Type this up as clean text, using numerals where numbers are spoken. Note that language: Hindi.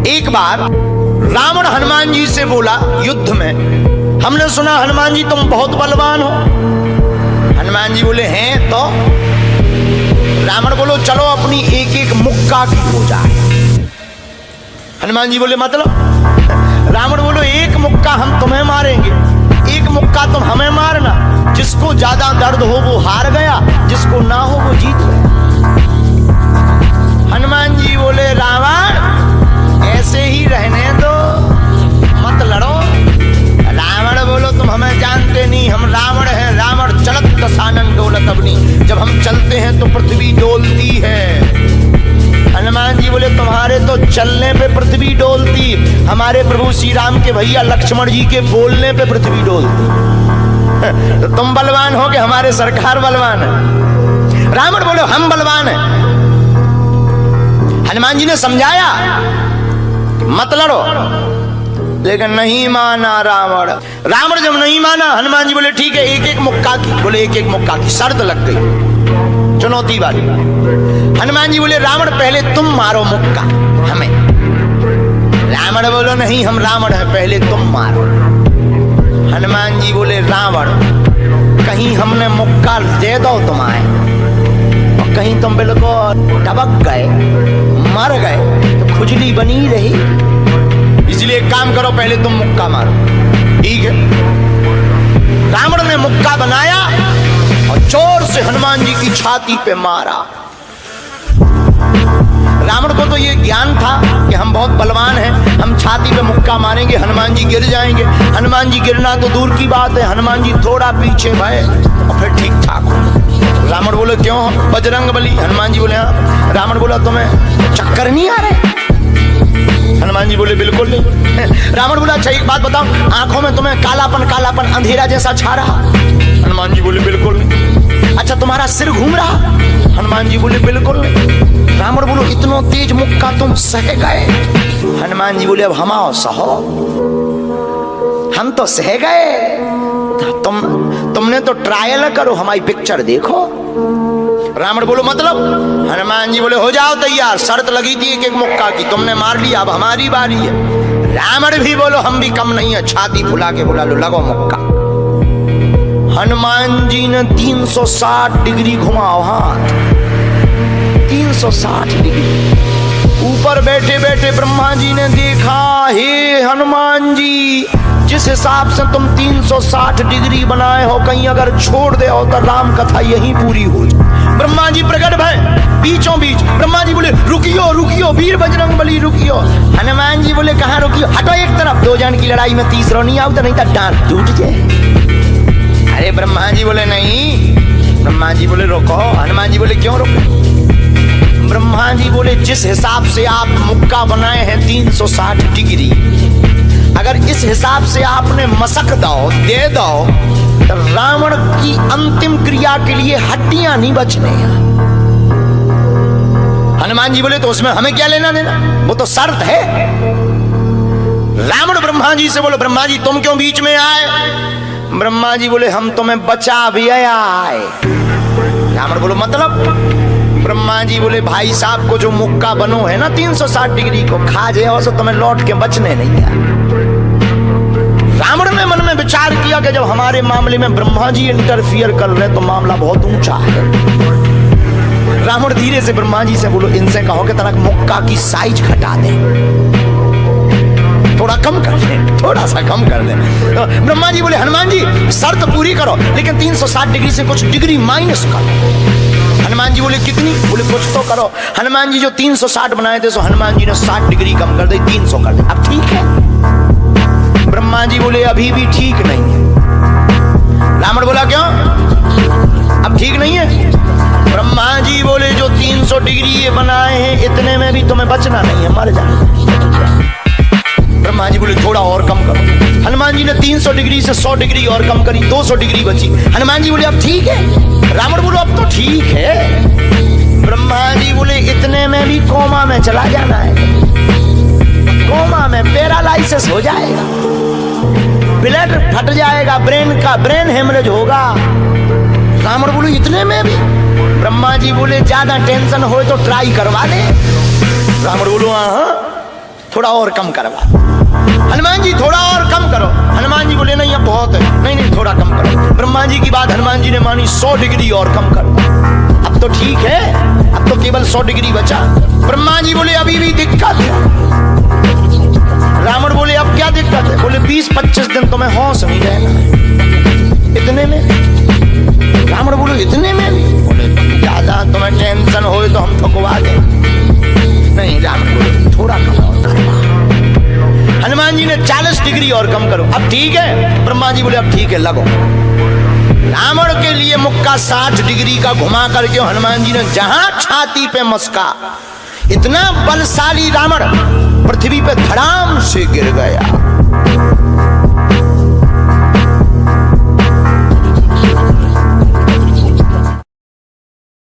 एक बार रावण हनुमान जी से बोला युद्ध में, हमने सुना हनुमान जी तुम बहुत बलवान हो। हनुमान जी बोले हैं तो। रावण बोलो चलो अपनी एक एक मुक्का की हो जाए। हनुमान जी बोले मतलब? रावण बोलो एक मुक्का हम तुम्हें मारेंगे, एक मुक्का तुम हमें मारना। जिसको ज्यादा दर्द हो वो हार गया, जिसको ना हो वो जीत गया। हनुमान जी बोले रावण ऐसे ही रहने दो, मत लड़ो। रावण बोलो तुम हमें जानते नहीं, हम रावण हैं। रावण चलत दशानन डोलत अग्नि, जब हम चलते हैं तो पृथ्वी डोलती है। हनुमान जी बोले तुम्हारे तो चलने पे पृथ्वी डोलती, हमारे प्रभु श्री राम के भैया लक्ष्मण जी के बोलने पे पृथ्वी डोलती। तो तुम बलवान हो कि हमारे सरकार बलवान है? रावण बोले हम बलवान हैं। हनुमान जी ने समझाया मत लड़ो, लेकिन नहीं माना रावण। रावण जब नहीं माना, हनुमान जी बोले ठीक है एक एक मुक्का की। बोले एक एक मुक्का की शर्त लग गई, चुनौती वाली। हनुमान जी बोले रावण पहले तुम मारो मुक्का हमें। रावण बोलो नहीं हम रावण हैं, पहले तुम मारो। हनुमान जी बोले रावण कहीं हमने मुक्का दे दो तुम्हारे, और कहीं तुम बिल्कुल टबक गए मर गए तो खुजली बनी रही, इसलिए एक काम करो पहले तुम मुक्का मारो। ठीक है। रावण ने मुक्का बनाया और जोर से हनुमान जी की छाती पे मारा। रावण को तो ये ज्ञान था कि हम बहुत बलवान हैं, हम छाती पे मुक्का मारेंगे हनुमान जी गिर जाएंगे। हनुमान जी गिरना तो दूर की बात है, हनुमान जी थोड़ा पीछे भय और फिर ठीक ठाक हो। रावण बोले क्यों बजरंग बली? हनुमान जी बोले हाँ। रावण बोला तुम्हें चक्कर नहीं आ रहे? हनुमान जी बोले बिल्कुल नहीं। रावण बोला अच्छा एक बात बताओ, आंखों में तुम्हें कालापन अंधेरा जैसा छा रहा? हनुमान जी बोले बिल्कुल नहीं। अच्छा तुम्हारा सिर घूम रहा? हनुमान जी बोले बिल्कुल नहीं। रावण बोलो इतना तेज मुक्का तुम सह गए? हनुमान जी बोले अब हम आओ सहो, हम तो सह गए, तुमने तो ट्रायल करो, हमारी पिक्चर देखो। रावण बोलो मतलब? हनुमान जी बोले हो जाओ तैयार, शर्त लगी थी एक एक मुक्का की, तुमने मार लिया, अब हमारी बारी है। रावण भी बोलो हम भी कम नहीं है, छाती फुला के बोला लो लगो मुक्का। हनुमान जी ने 360 डिग्री घुमाओ हाथ, 360 डिग्री। ऊपर बैठे बैठे ब्रह्मा जी ने देखा, हे हनुमान जी जिस हिसाब से तुम 360 डिग्री बनाए हो, कहीं अगर छोड़ दे हो तो राम कथा यहीं पूरी हो जाए। ब्रह्मा जी प्रकट भय बीचों बीच। ब्रह्मा जी बोले रुकियो रुकियो वीर बजरंग बली रुकियो। हनुमान जी बोले कहाँ रुकियो? हटो एक तरफ, दो जन की लड़ाई में तीसरा नहीं आओ तो नहीं तो डांट टूट जाए। अरे ब्रह्मा जी बोले नहीं। ब्रह्मा जी बोले रोको। हनुमान जी बोले क्यों रोको? ब्रह्मा जी बोले जिस हिसाब से आप मुक्का बनाए हैं 360 डिग्री, अगर इस हिसाब से आपने मसक दो दे दो तो रावण की अंतिम क्रिया के लिए हड्डियां नहीं बचने। हनुमान जी बोले तो उसमें हमें क्या लेना देना, वो तो शर्त है। रावण ब्रह्मा जी से बोले ब्रह्मा जी तुम क्यों बीच में आए? ब्रह्मा जी बोले हम तुम्हें बचा भी आए। रावण बोलो मतलब? ब्रह्मा जी बोले भाई साहब को जो मुक्का बनो है ना 360 डिग्री को खा जाए तो तुम्हें लौट के बचने नहीं है। रावण ने मन में विचार किया कि जब हमारे मामले में ब्रह्मा जी इंटरफियर कर रहे तो मामला बहुत ऊंचा है। रावण धीरे से ब्रह्मा जी से बोलो इनसे कहो कि तनक मुक्का की साइज घटा दे, थोड़ा कम कर दे, थोड़ा सा कम कर दे। तो ब्रह्मा जी बोले हनुमान जी शर्त पूरी करो, लेकिन 360 डिग्री से कुछ डिग्री माइनस करो। हनुमान जी बोले कितनी? बोले कुछ तो करो। हनुमान जी जो 360 बनाए थे सो हनुमान जी ने 60 डिग्री कम कर दी, 300 कर दी। अब ठीक है? ब्रह्मा जी बोले अभी भी ठीक नहीं है। रावण बोला क्यों? अब ठीक नहीं है? ब्रह्मा जी बोले जो 300 डिग्री ये बनाए हैं इतने में भी तुम्हें बचना नहीं है, मर जाना। ब्रह्मा जी बोले थोड़ा और कम करो। हनुमान जी ने 300 डिग्री से 100 डिग्री और कम करी, 200 डिग्री बची। हनुमान जी बोले अब ठीक है? रावण बोलो अब तो ठीक है। ब्रह्मा जी बोले इतने में भी कोमा में चला जाना है, कोमा में पैरालाइसिस हो जाएगा, ब्लड फट जाएगा, ब्रेन हेमरेज होगा। रावण बोले इतने में भी? ब्रह्मा जी बोले ज्यादा टेंशन हो तो ट्राई करवा दे। रावण बोलो हाँ। थोड़ा और कम करवा। हनुमान जी थोड़ा और कम करो। हनुमान जी बोले नहीं अब बहुत है, नहीं नहीं थोड़ा कम करो। ब्रह्मा जी की बात हनुमान जी ने मानी, 100 डिग्री और कम करो। अब तो ठीक है, अब तो केवल 100 डिग्री बचा। ब्रह्मा जी बोले अभी भी दिक्कत है। रावण बोले अब क्या दिक्कत है? बोले 20-25 दिन तुम्हें होश नहीं रहना। इतने में? रावण बोले इतने में भी? बोले ज्यादा तुम्हें टेंशन हो तो हम ठुकवा दें। नहीं, रावण बोले थोड़ा कम और। हनुमान जी ने 40 डिग्री और कम करो। अब ठीक है? ब्रह्मा जी बोले अब ठीक है लगो। रावण के लिए मुक्का 60 डिग्री का घुमा करके हनुमान जी ने जहां छाती पे मस्का, इतना बलशाली रावण पृथ्वी पे धड़ाम से गिर गया।